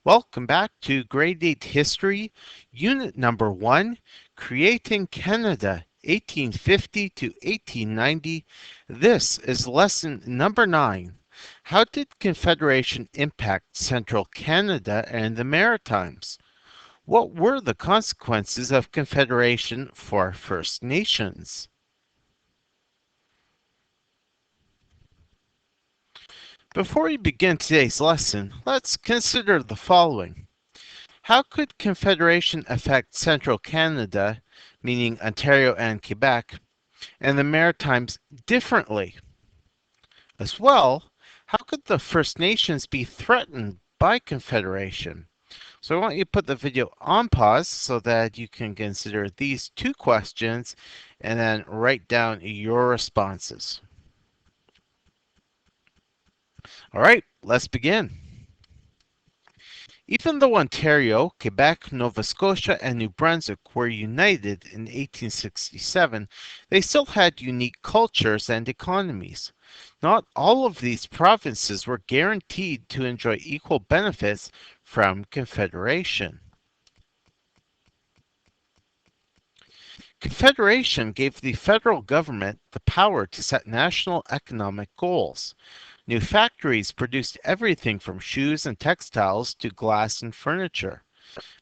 Welcome back to Grade 8 History, Unit Number 1, Creating Canada, 1850 to 1890. This is Lesson Number 9. How did Confederation impact Central Canada and the Maritimes? What were the consequences of Confederation for First Nations? Before we begin today's lesson, let's consider the following. How could Confederation affect Central Canada, meaning Ontario and Quebec, and the Maritimes differently? As well, how could the First Nations be threatened by Confederation? So I want you to put the video on pause so that you can consider these two questions and then write down your responses. All right, let's begin. Even though Ontario, Quebec, Nova Scotia, and New Brunswick were united in 1867, they still had unique cultures and economies. Not all of these provinces were guaranteed to enjoy equal benefits from Confederation. Confederation gave the federal government the power to set national economic goals. New factories produced everything from shoes and textiles to glass and furniture.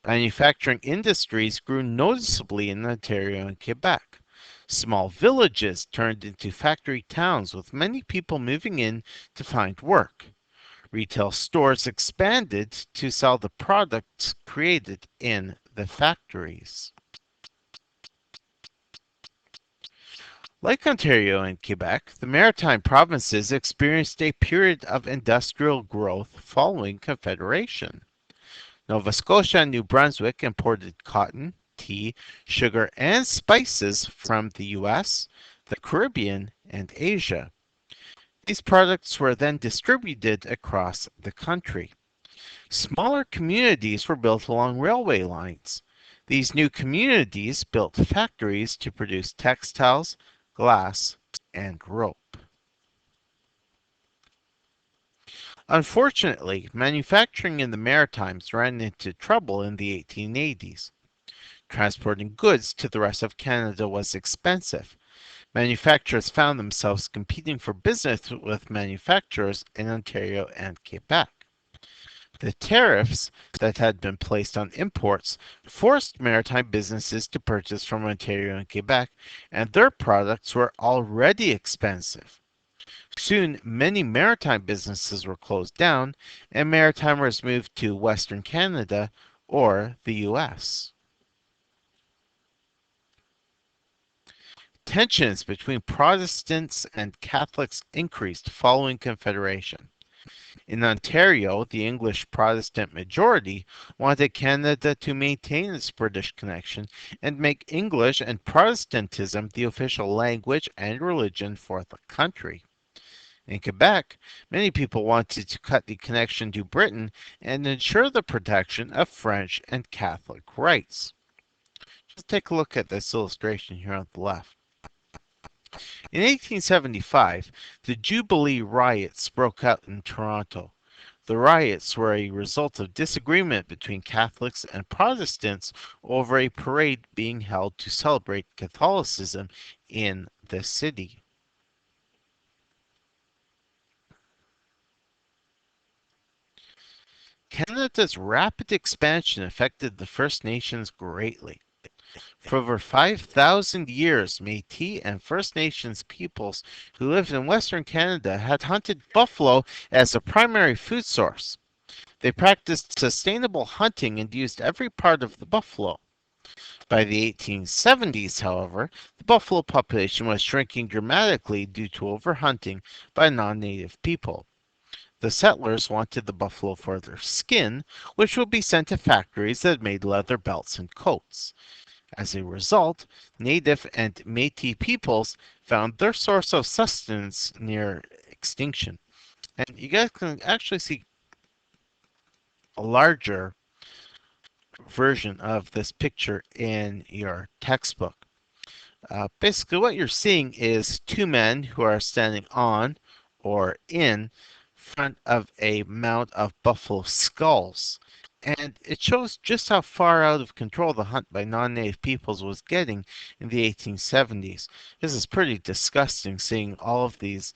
Manufacturing industries grew noticeably in Ontario and Quebec. Small villages turned into factory towns with many people moving in to find work. Retail stores expanded to sell the products created in the factories. Like Ontario and Quebec, the Maritime provinces experienced a period of industrial growth following Confederation. Nova Scotia and New Brunswick imported cotton, tea, sugar, and spices from the US, the Caribbean, and Asia. These products were then distributed across the country. Smaller communities were built along railway lines. These new communities built factories to produce textiles, glass, and rope. Unfortunately, manufacturing in the Maritimes ran into trouble in the 1880s. Transporting goods to the rest of Canada was expensive. Manufacturers found themselves competing for business with manufacturers in Ontario and Quebec. The tariffs that had been placed on imports forced maritime businesses to purchase from Ontario and Quebec, and their products were already expensive. Soon, many maritime businesses were closed down, and maritimers moved to Western Canada or the US. Tensions between Protestants and Catholics increased following Confederation. In Ontario, the English Protestant majority wanted Canada to maintain its British connection and make English and Protestantism the official language and religion for the country. In Quebec, many people wanted to cut the connection to Britain and ensure the protection of French and Catholic rights. Just take a look at this illustration here on the left. In 1875, the Jubilee riots broke out in Toronto. The riots were a result of disagreement between Catholics and Protestants over a parade being held to celebrate Catholicism in the city. Canada's rapid expansion affected the First Nations greatly. For over 5,000 years, Métis and First Nations peoples who lived in Western Canada had hunted buffalo as a primary food source. They practiced sustainable hunting and used every part of the buffalo. By the 1870s, however, the buffalo population was shrinking dramatically due to overhunting by non-native people. The settlers wanted the buffalo for their skin, which would be sent to factories that made leather belts and coats. As a result, Native and Métis peoples found their source of sustenance near extinction. And you guys can actually see a larger version of this picture in your textbook. Basically, what you're seeing is two men who are standing on or in front of a mound of buffalo skulls. And it shows just how far out of control the hunt by non-native peoples was getting in the 1870s. This is pretty disgusting seeing all of these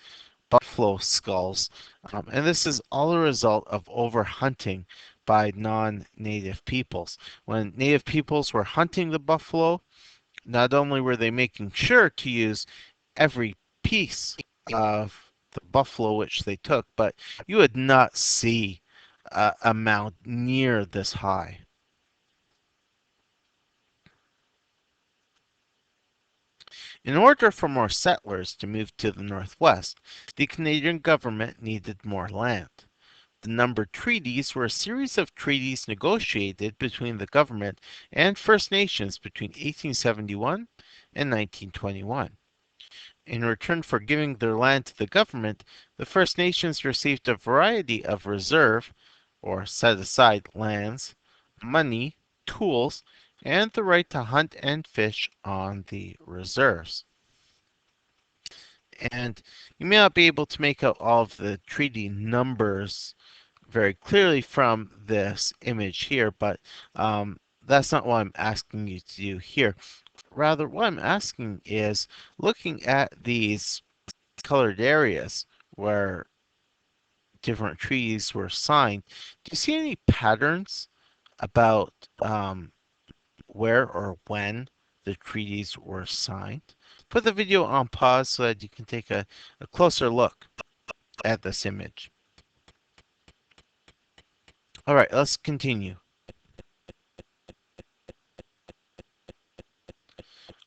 buffalo skulls. And this is all a result of overhunting by non-native peoples. When native peoples were hunting the buffalo, not only were they making sure to use every piece of the buffalo which they took, but you would not see a mound near this high. In order for more settlers to move to the northwest, the Canadian government needed more land. The numbered treaties were a series of treaties negotiated between the government and First Nations between 1871 and 1921. In return for giving their land to the government, the First Nations received a variety of reserve or set aside lands, money, tools, and the right to hunt and fish on the reserves. And you may not be able to make out all of the treaty numbers very clearly from this image here, but that's not what I'm asking you to do here. Rather, what I'm asking is looking at these colored areas where different treaties were signed, do you see any patterns about where or when the treaties were signed? Put the video on pause so that you can take a closer look at this image. All right, let's continue.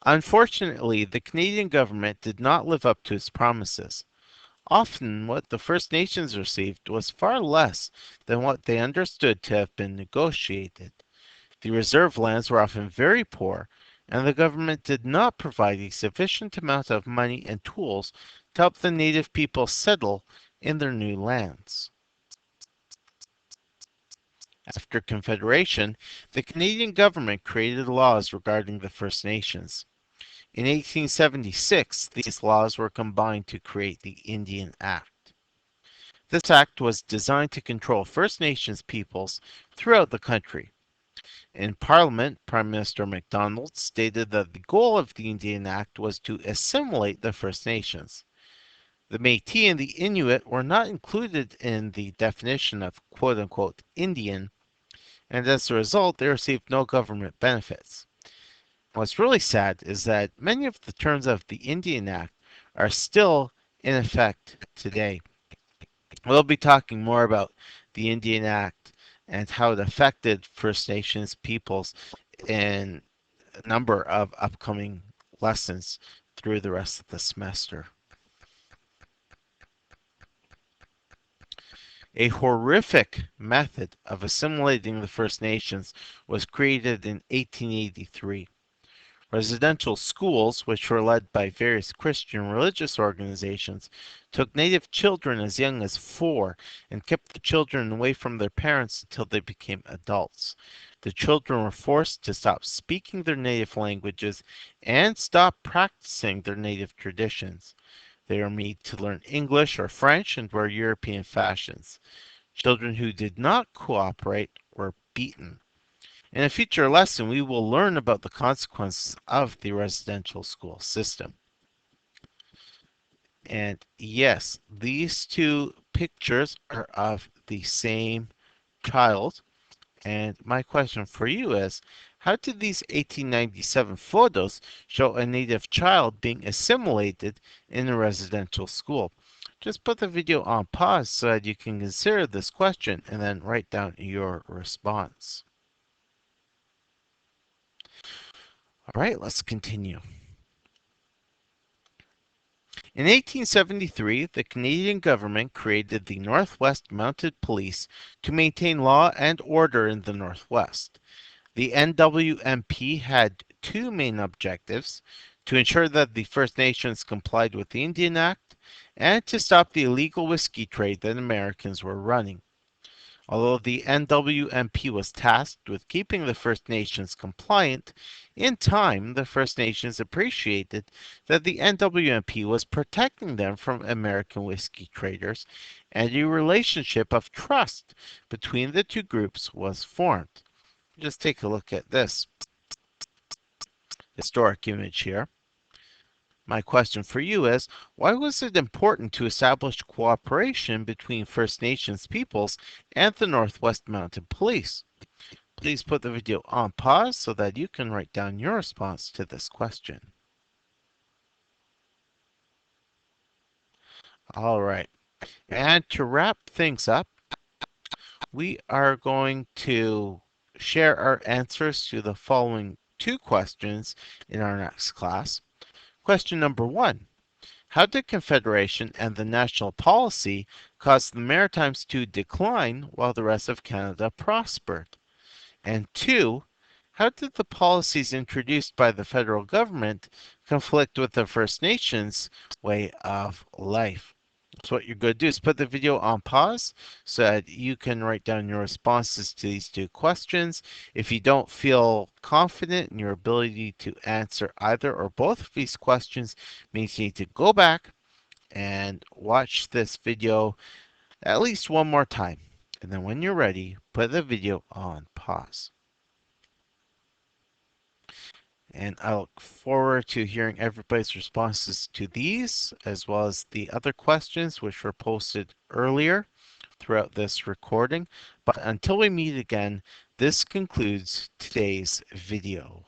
Unfortunately, the Canadian government did not live up to its promises. Often, what the First Nations received was far less than what they understood to have been negotiated. The reserve lands were often very poor, and the government did not provide a sufficient amount of money and tools to help the native people settle in their new lands. After Confederation, the Canadian government created laws regarding the First Nations. In 1876, these laws were combined to create the Indian Act. This act was designed to control First Nations peoples throughout the country. In Parliament, Prime Minister MacDonald stated that the goal of the Indian Act was to assimilate the First Nations. The Métis and the Inuit were not included in the definition of quote unquote Indian, and as a result, they received no government benefits. What's really sad is that many of the terms of the Indian Act are still in effect today. We'll be talking more about the Indian Act and how it affected First Nations peoples in a number of upcoming lessons through the rest of the semester. A horrific method of assimilating the First Nations was created in 1883. Residential schools, which were led by various Christian religious organizations, took native children as young as 4 and kept the children away from their parents until they became adults. The children were forced to stop speaking their native languages and stop practicing their native traditions. They were made to learn English or French and wear European fashions. Children who did not cooperate were beaten. In a future lesson, we will learn about the consequences of the residential school system. And yes, these two pictures are of the same child. And my question for you is, how did these 1897 photos show a native child being assimilated in a residential school? Just put the video on pause so that you can consider this question and then write down your response. All right, let's continue. In 1873, the Canadian government created the Northwest Mounted Police to maintain law and order in the Northwest. The NWMP had two main objectives: to ensure that the First Nations complied with the Indian Act and to stop the illegal whiskey trade that Americans were running. Although the NWMP was tasked with keeping the First Nations compliant, in time the First Nations appreciated that the NWMP was protecting them from American whiskey traders, and a relationship of trust between the two groups was formed. Just take a look at this historic image here. My question for you is, why was it important to establish cooperation between First Nations peoples and the Northwest Mounted Police? Please put the video on pause so that you can write down your response to this question. All right, and to wrap things up, we are going to share our answers to the following two questions in our next class. Question number 1. How did Confederation and the national policy cause the Maritimes to decline while the rest of Canada prospered? And 2. How did the policies introduced by the federal government conflict with the First Nations way of life? So what you're going to do is put the video on pause so that you can write down your responses to these two questions. If you don't feel confident in your ability to answer either or both of these questions, means you need to go back and watch this video at least one more time. And then when you're ready, put the video on pause. And I look forward to hearing everybody's responses to these, as well as the other questions which were posted earlier throughout this recording. But until we meet again, this concludes today's video.